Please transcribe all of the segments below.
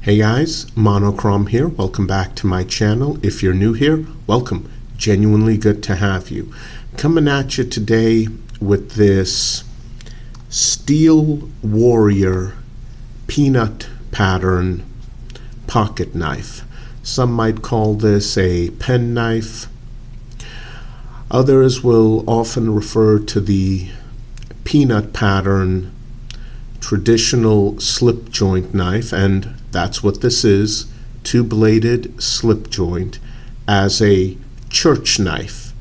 Hey guys, Monochrome here. Welcome back to my channel. If you're new here, welcome. Genuinely good to have you. Coming at you today with this Steel Warrior peanut pattern pocket knife. Some might call this a pen knife. Others will often refer to the peanut pattern traditional slip joint knife, and that's what this is, two-bladed slip joint, as a church knife,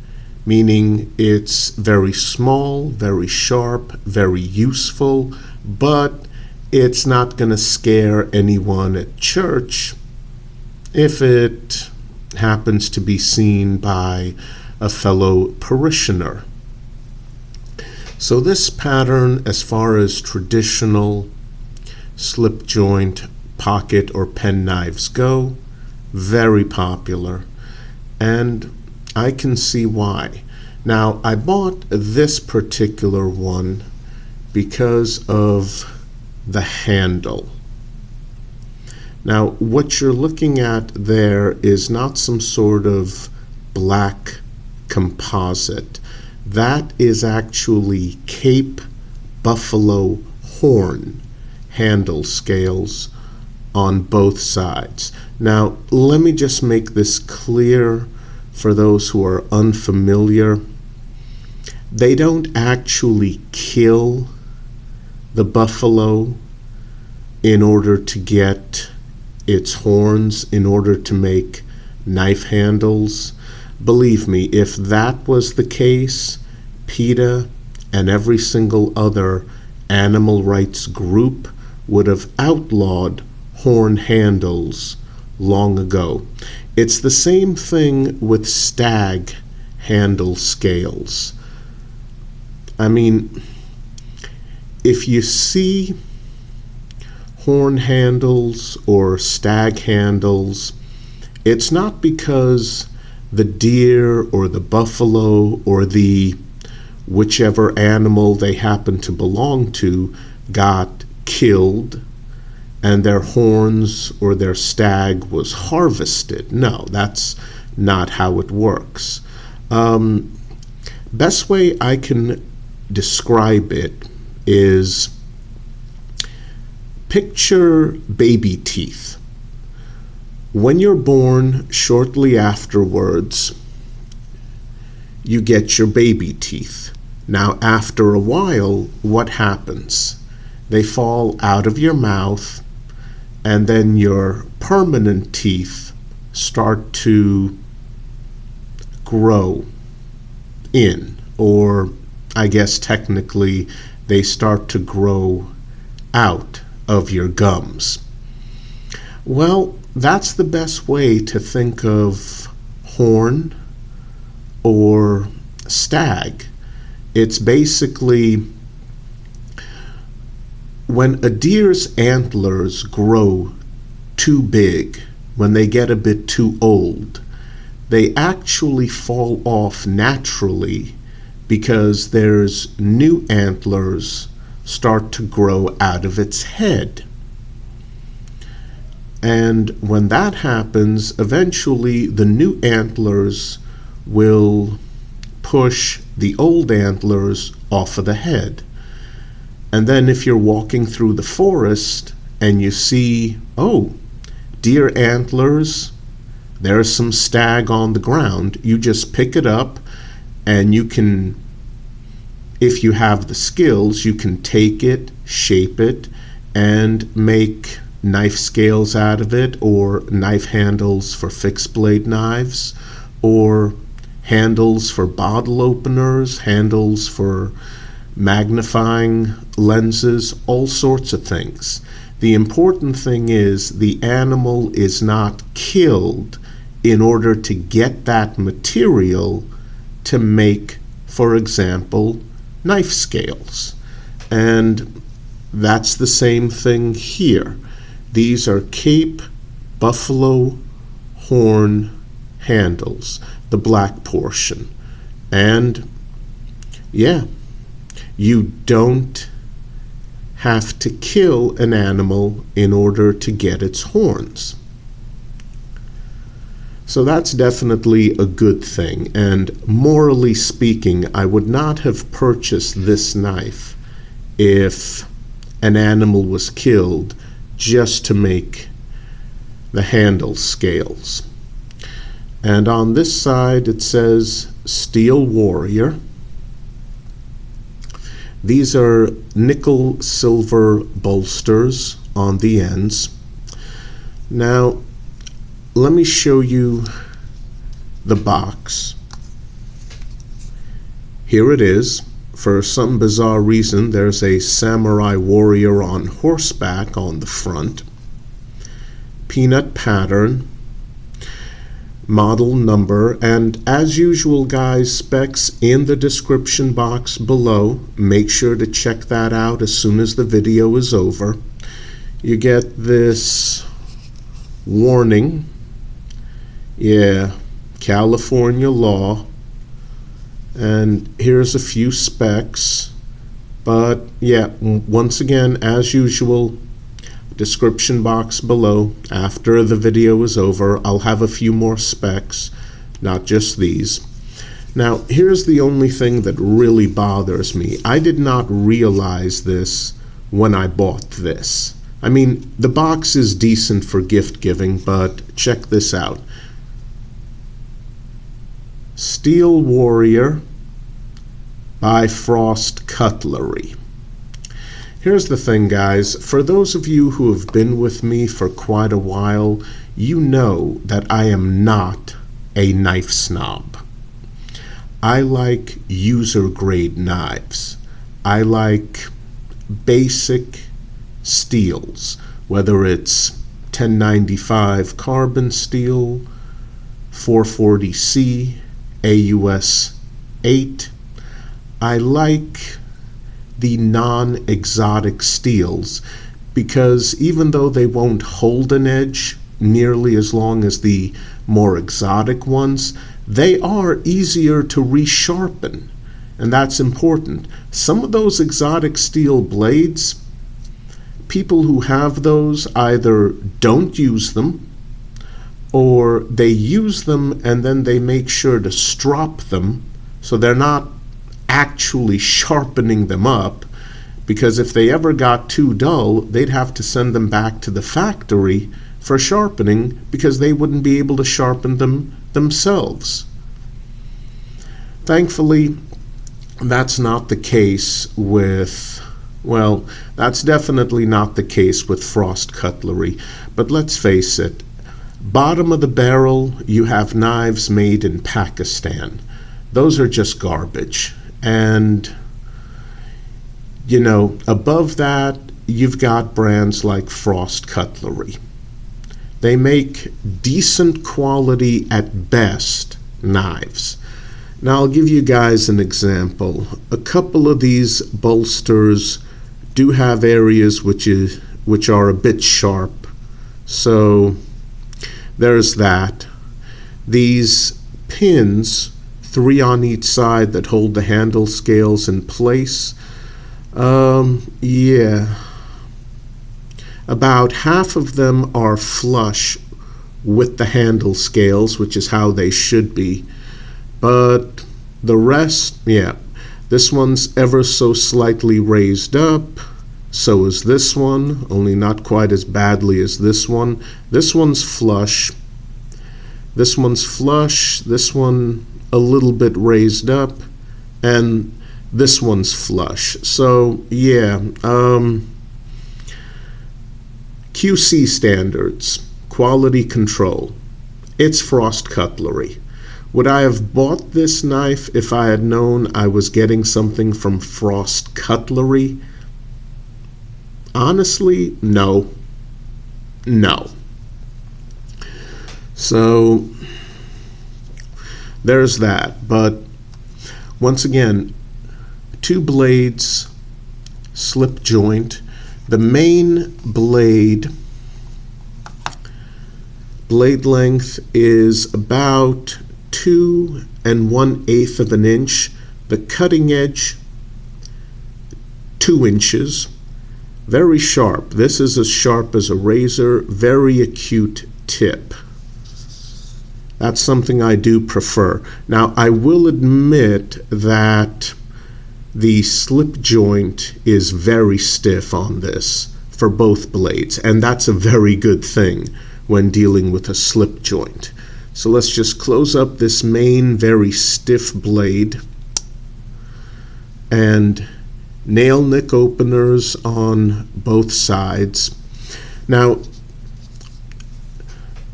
meaning it's very small, very sharp, very useful, but it's not going to scare anyone at church if it happens to be seen by a fellow parishioner. So this pattern, as far as traditional slip joint pocket or pen knives go, very popular, and I can see why. Now, I bought this particular one because of the handle. Now, what you're looking at there is not some sort of black composite. That is actually Cape buffalo horn handle scales on both sides. Now, let me just make this clear for those who are unfamiliar. They don't actually kill the buffalo in order to get its horns, in order to make knife handles. Believe me, if that was the case, PETA and every single other animal rights group would have outlawed horn handles long ago. It's the same thing with stag handle scales. I mean, if you see horn handles or stag handles, it's not because the deer or the buffalo or the whichever animal they happen to belong to got killed and their horns or their stag was harvested. No, that's not how it works. Best way I can describe it is picture baby teeth. When you're born, shortly afterwards, you get your baby teeth. Now, after a while, what happens? They fall out of your mouth, and then your permanent teeth start to grow in, or I guess technically they start to grow out of your gums. Well, that's the best way to think of horn or stag. It's basically when a deer's antlers grow too big, when they get a bit too old, they actually fall off naturally because there's new antlers start to grow out of its head. And when that happens, eventually the new antlers will push the old antlers off of the head. And then if you're walking through the forest and you see, oh, deer antlers, there's some stag on the ground, you just pick it up and you can, if you have the skills, you can take it, shape it, and make knife scales out of it, or knife handles for fixed blade knives, or handles for bottle openers, handles for magnifying lenses, all sorts of things. The important thing is the animal is not killed in order to get that material to make, for example, knife scales. And that's the same thing here. These are Cape buffalo horn handles, the black portion. And yeah, you don't have to kill an animal in order to get its horns. So that's definitely a good thing, and morally speaking, I would not have purchased this knife if an animal was killed just to make the handle scales. And on this side it says Steel Warrior. These are nickel silver bolsters on the ends. Now let me show you the box. Here it is. For some bizarre reason, there's a samurai warrior on horseback on the front. Peanut pattern, model number, and as usual guys, specs in the description box below. Make sure to check that out as soon as the video is over. You get this warning. Yeah, California law. And here's a few specs. But yeah, once again, as usual, description box below. After the video is over, I'll have a few more specs, not just these. Now, here's the only thing that really bothers me. I did not realize this when I bought this. I mean, the box is decent for gift giving, but check this out. Steel Warrior by Frost Cutlery. Here's the thing, guys. For those of you who have been with me for quite a while, you know that I am not a knife snob. I like user-grade knives. I like basic steels, whether it's 1095 carbon steel, 440C, AUS 8. I like the non-exotic steels because even though they won't hold an edge nearly as long as the more exotic ones, they are easier to resharpen, and that's important. Some of those exotic steel blades, people who have those either don't use them, or they use them and then they make sure to strop them so they're not actually sharpening them up, because if they ever got too dull, they'd have to send them back to the factory for sharpening because they wouldn't be able to sharpen them themselves. Thankfully, that's not the case with, well, that's definitely not the case with Frost Cutlery, but let's face it, bottom of the barrel, you have knives made in Pakistan. Those are just garbage. And, you know, above that, you've got brands like Frost Cutlery. They make decent quality at best knives. Now, I'll give you guys an example. A couple of these bolsters do have areas which are a bit sharp. So there's that. These pins, 3 on each side, that hold the handle scales in place, yeah, about half of them are flush with the handle scales, which is how they should be, but the rest, yeah, this one's ever so slightly raised up. So is this one, only not quite as badly as this one. This one's flush. This one's flush. This one a little bit raised up. And this one's flush. So, yeah. QC standards. Quality control. It's Frost Cutlery. Would I have bought this knife if I had known I was getting something from Frost Cutlery? Honestly, no. No. So, there's that. But, once again, 2 blades, slip joint. The main blade length is about 2 1/8 of an inch. The cutting edge, 2 inches. Very sharp. This is as sharp as a razor, very acute tip. That's something I do prefer. Now, I will admit that the slip joint is very stiff on this for both blades, and that's a very good thing when dealing with a slip joint. So let's just close up this main very stiff blade and nail nick openers on both sides. Now,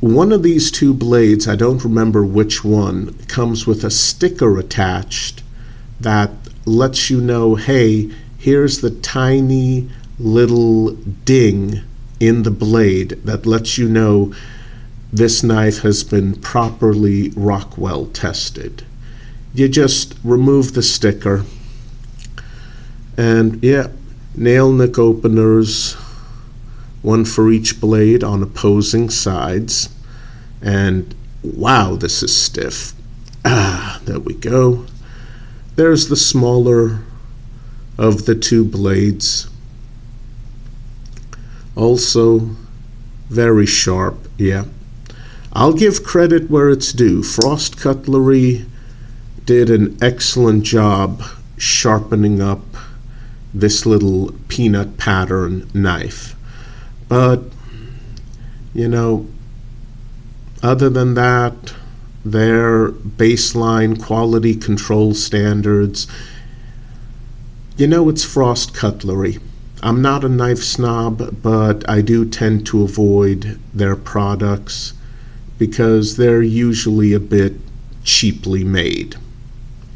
one of these two blades, I don't remember which one, comes with a sticker attached that lets you know, hey, here's the tiny little ding in the blade that lets you know this knife has been properly Rockwell tested. You just remove the sticker and nail nick openers, one for each blade on opposing sides. And wow, this is stiff. There we go. There's the smaller of the two blades. Also very sharp, I'll give credit where it's due. Frost Cutlery did an excellent job sharpening up this little peanut pattern knife. But, other than that, their baseline quality control standards, it's Frost Cutlery. I'm not a knife snob, but I do tend to avoid their products because they're usually a bit cheaply made.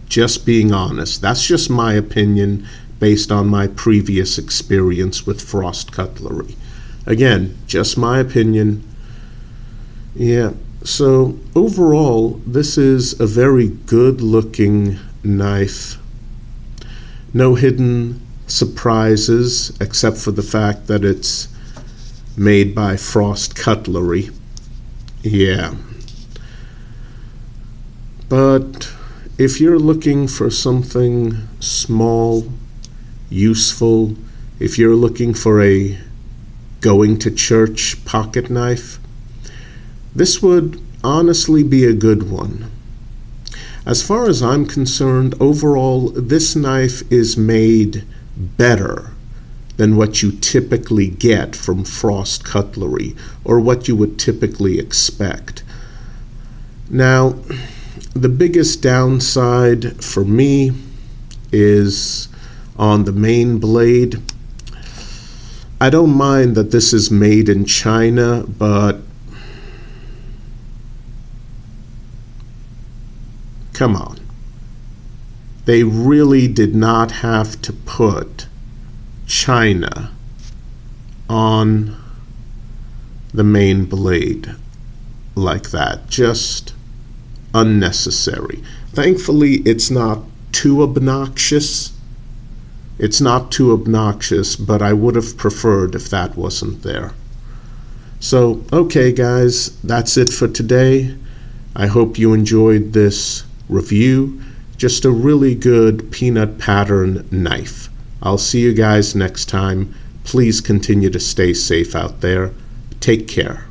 Just being honest. That's just my opinion based on my previous experience with Frost Cutlery. Again, just my opinion. So overall, this is a very good looking knife. No hidden surprises except for the fact that it's made by Frost Cutlery. But if you're looking for something small, useful, if you're looking for a going to church pocket knife, this would honestly be a good one. As far as I'm concerned, overall, this knife is made better than what you typically get from Frost Cutlery or what you would typically expect. Now, the biggest downside for me is on the main blade. I don't mind that this is made in China, but come on. They really did not have to put China on the main blade like that. Just unnecessary. Thankfully, it's not too obnoxious. It's not too obnoxious, but I would have preferred if that wasn't there. So, okay guys, that's it for today. I hope you enjoyed this review. Just a really good peanut pattern knife. I'll see you guys next time. Please continue to stay safe out there. Take care.